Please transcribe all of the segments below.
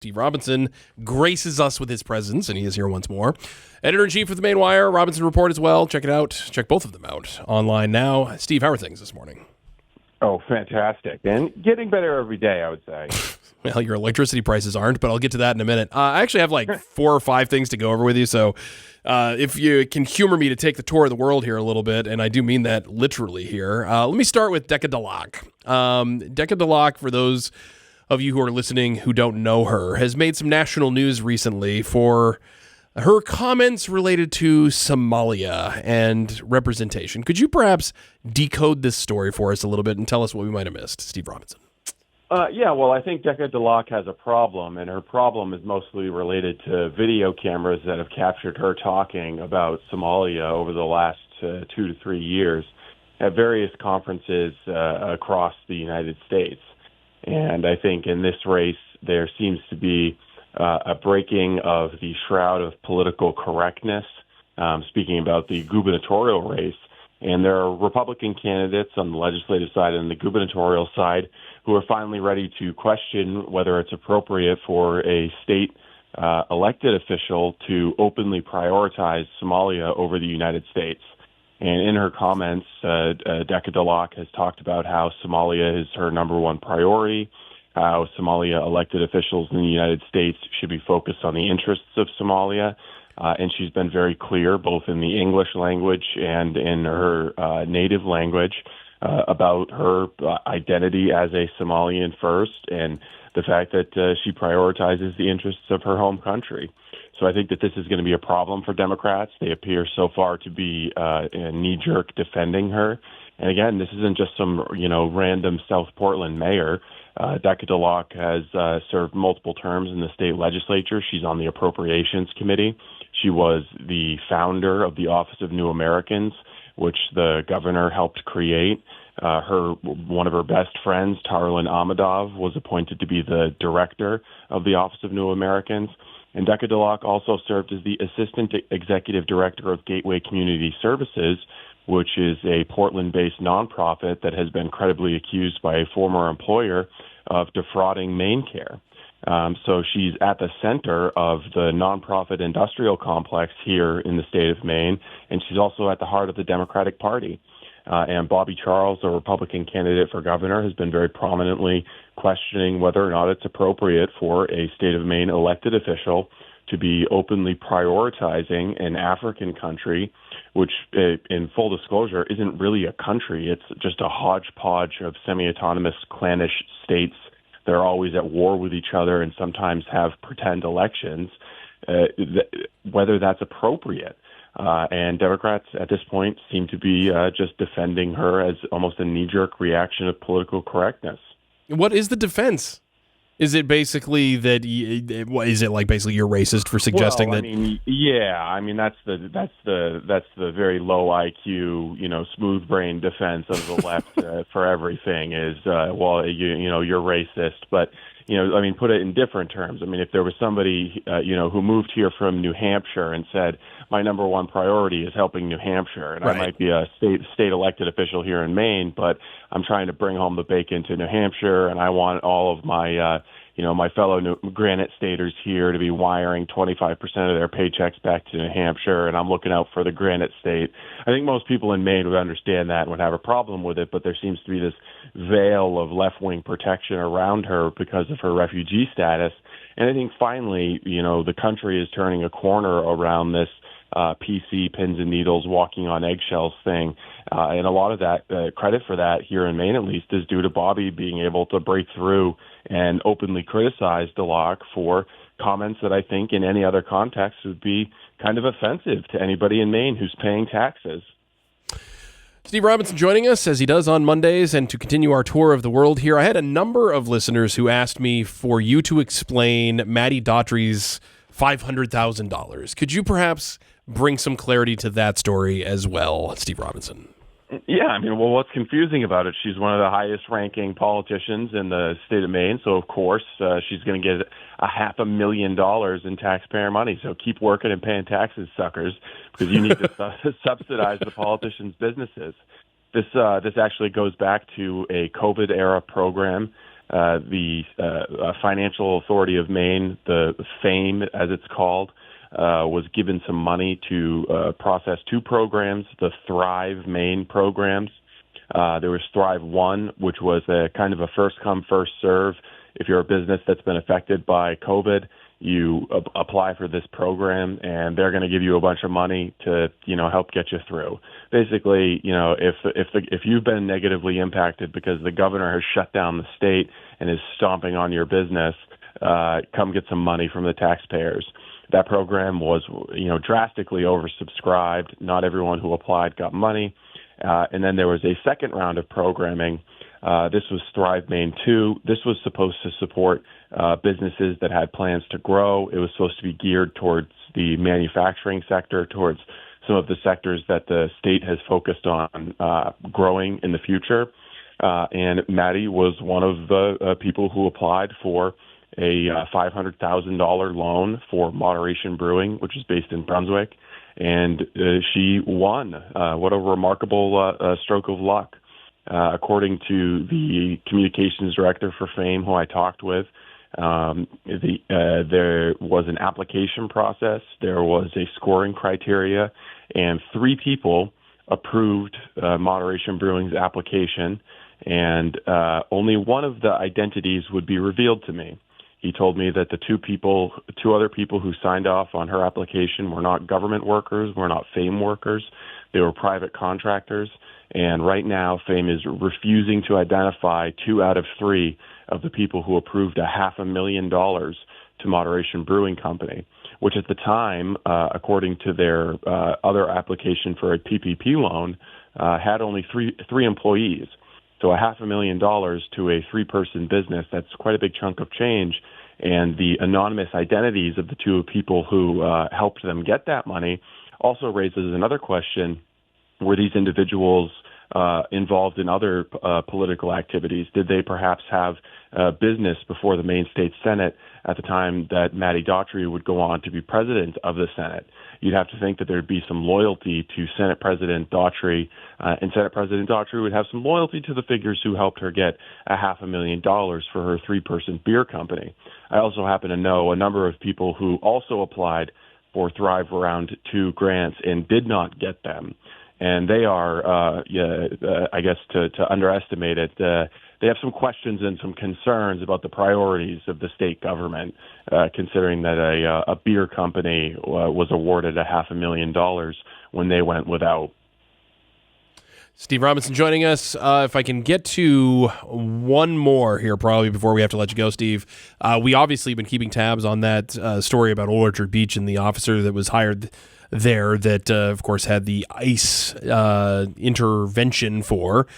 Steve Robinson graces us with his presence, and he is here once more. Editor-in-Chief of the Maine Wire, Robinson Report as well. Check it out. Check both of them out online now. Steve, how are things this morning? Oh, fantastic. And getting better every day, I would say. Well, your electricity prices aren't, but I'll get to that in a minute. I actually have like 4 or 5 things to go over with you, so if you can humor me to take the tour of the world here a little bit, and I do mean that literally here, let me start with Decca DeLocke. Decca DeLocke, for those of you who are listening who don't know her, has made some national news recently for her comments related to Somalia and representation. Could you perhaps decode this story for us a little bit and tell us what we might have missed, Steve Robinson? Well, I think Decca DeLocke has a problem, and her problem is mostly related to video cameras that have captured her talking about Somalia over the last 2 to 3 years at various conferences across the United States. And I think in this race, there seems to be a breaking of the shroud of political correctness, speaking about the gubernatorial race. And there are Republican candidates on the legislative side and the gubernatorial side who are finally ready to question whether it's appropriate for a state elected official to openly prioritize Somalia over the United States. And in her comments, Decca DeLocke has talked about how Somalia is her number one priority, how Somalia elected officials in the United States should be focused on the interests of Somalia. And she's been very clear, both in the English language and in her native language, about her identity as a Somalian first and the fact that she prioritizes the interests of her home country. So I think that this is going to be a problem for Democrats. They appear so far to be a knee-jerk defending her. And again, this isn't just some, random South Portland mayor. Decca DeLocke has served multiple terms in the state legislature. She's on the Appropriations Committee. She was the founder of the Office of New Americans, which the governor helped create. One of her best friends, Tarlan Amadov, was appointed to be the director of the Office of New Americans. And Decca DeLocke also served as the assistant executive director of Gateway Community Services, which is a Portland-based nonprofit that has been credibly accused by a former employer of defrauding MaineCare. So she's at the center of the nonprofit industrial complex here in the state of Maine, and she's also at the heart of the Democratic Party. And Bobby Charles, a Republican candidate for governor, has been very prominently questioning whether or not it's appropriate for a state of Maine elected official to be openly prioritizing an African country, which, in full disclosure, isn't really a country. It's just a hodgepodge of semi-autonomous clannish states. They're always at war with each other and sometimes have pretend elections, whether that's appropriate. And Democrats at this point seem to be just defending her as almost a knee-jerk reaction of political correctness. What is the defense? Is it basically that? Is it like basically you're racist for suggesting that? That's the very low IQ, smooth brain defense of the left for everything. Is you're racist, but. Put it in different terms. If there was somebody, who moved here from New Hampshire and said, my number one priority is helping New Hampshire, and right. I might be a state elected official here in Maine, but I'm trying to bring home the bacon to New Hampshire, and I want all of my, my fellow Granite Staters here to be wiring 25% of their paychecks back to New Hampshire, and I'm looking out for the Granite State. I think most people in Maine would understand that and would have a problem with it, but there seems to be this veil of left-wing protection around her because of her refugee status. And I think finally, the country is turning a corner around this PC, pins and needles, walking on eggshells thing. And a lot of that credit for that here in Maine, at least, is due to Bobby being able to break through and openly criticize DeLocke for comments that I think in any other context would be kind of offensive to anybody in Maine who's paying taxes. Steve Robinson joining us, as he does on Mondays, and to continue our tour of the world here. I had a number of listeners who asked me for you to explain Maddie Daughtry's $500,000. Could you perhaps bring some clarity to that story as well, Steve Robinson? Yeah, what's confusing about it? She's one of the highest-ranking politicians in the state of Maine, so of course she's going to get $500,000 in taxpayer money. So keep working and paying taxes, suckers, because you need to subsidize the politicians' businesses. This actually goes back to a COVID-era program The Financial Authority of Maine, the FAME as it's called, was given some money to process two programs, the Thrive Maine programs. There was Thrive 1, which was a kind of a first-come, first-serve. If you're a business that's been affected by COVID, you apply for this program, and they're going to give you a bunch of money to, help get you through. Basically, if you've been negatively impacted because the governor has shut down the state and is stomping on your business, come get some money from the taxpayers. That program was, drastically oversubscribed. Not everyone who applied got money. And then there was a second round of programming. This was Thrive Maine 2. This was supposed to support businesses that had plans to grow. It was supposed to be geared towards the manufacturing sector, towards some of the sectors that the state has focused on growing in the future. And Maddie was one of the people who applied for a $500,000 loan for Moderation Brewing, which is based in Brunswick. And she won. What a remarkable stroke of luck. According to the communications director for FAME, who I talked with, there was an application process, there was a scoring criteria, and 3 people approved Moderation Brewing's application, and only one of the identities would be revealed to me. He told me that the two other people who signed off on her application were not government workers, were not FAME workers. They were private contractors. And right now, FAME is refusing to identify 2 out of 3 of the people who approved $500,000 to Moderation Brewing Company, which at the time, according to their other application for a PPP loan, had only three employees. So $500,000 to a 3-person business, that's quite a big chunk of change. And the anonymous identities of the 2 people who helped them get that money also raises another question. Were these individuals involved in other political activities? Did they perhaps have business before the Maine State Senate at the time that Maddie Daughtry would go on to be president of the Senate? You'd have to think that there'd be some loyalty to Senate President Daughtry, and Senate President Daughtry would have some loyalty to the figures who helped her get $500,000 for her 3-person beer company. I also happen to know a number of people who also applied for Thrive Round 2 grants and did not get them. And they are, I guess, to underestimate it, they have some questions and some concerns about the priorities of the state government, considering that a beer company was awarded $500,000 when they went without. Steve Robinson joining us. If I can get to one more here, probably before we have to let you go, Steve. We obviously have been keeping tabs on that story about Old Orchard Beach and the officer that was hired there that, of course, had the ICE intervention for.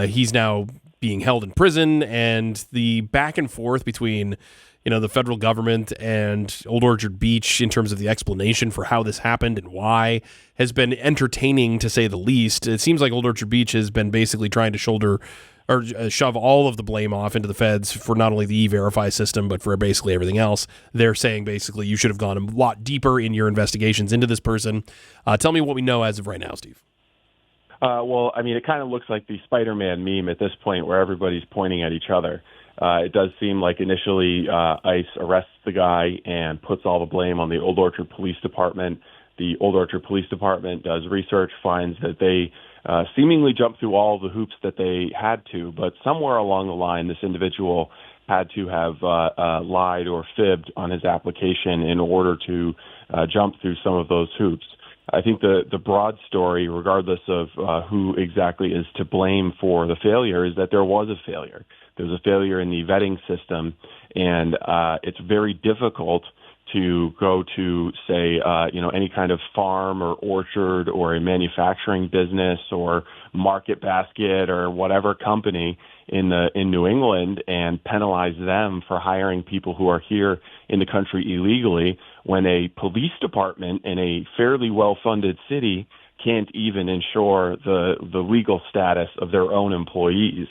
He's now being held in prison, and the back and forth between the federal government and Old Orchard Beach in terms of the explanation for how this happened and why has been entertaining, to say the least. It seems like Old Orchard Beach has been basically trying to shove all of the blame off into the feds for not only the E-Verify system, but for basically everything else. They're saying basically you should have gone a lot deeper in your investigations into this person. Tell me what we know as of right now, Steve. Well, I mean, it kind of looks like the Spider-Man meme at this point where everybody's pointing at each other. It does seem like initially ICE arrests the guy and puts all the blame on the Old Orchard Police Department. The Old Orchard Police Department does research, finds that they seemingly jumped through all the hoops that they had to, but somewhere along the line, this individual had to have lied or fibbed on his application in order to jump through some of those hoops. I think the broad story, regardless of who exactly is to blame for the failure, is that there was a failure. There was a failure in the vetting system, and it's very difficult to go to, say, any kind of farm or orchard or a manufacturing business or market basket or whatever company in New England and penalize them for hiring people who are here in the country illegally when a police department in a fairly well-funded city can't even ensure the legal status of their own employees.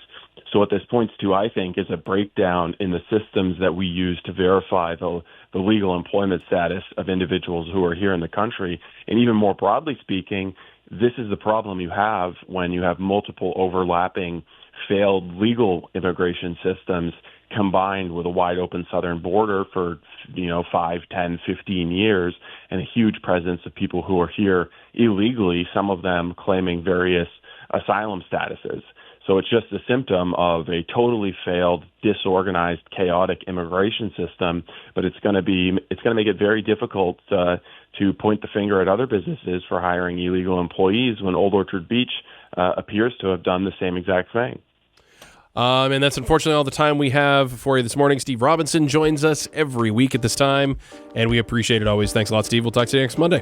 So what this points to, I think, is a breakdown in the systems that we use to verify the legal employment status of individuals who are here in the country. And even more broadly speaking, this is the problem you have when you have multiple overlapping failed legal immigration systems combined with a wide open southern border for 5, 10, 15 years, and a huge presence of people who are here illegally, some of them claiming various asylum statuses. So it's just a symptom of a totally failed, disorganized, chaotic immigration system. But it's going to make it very difficult to point the finger at other businesses for hiring illegal employees when Old Orchard Beach appears to have done the same exact thing. And that's unfortunately all the time we have for you this morning. Steve Robinson joins us every week at this time, and we appreciate it always. Thanks a lot, Steve. We'll talk to you next Monday.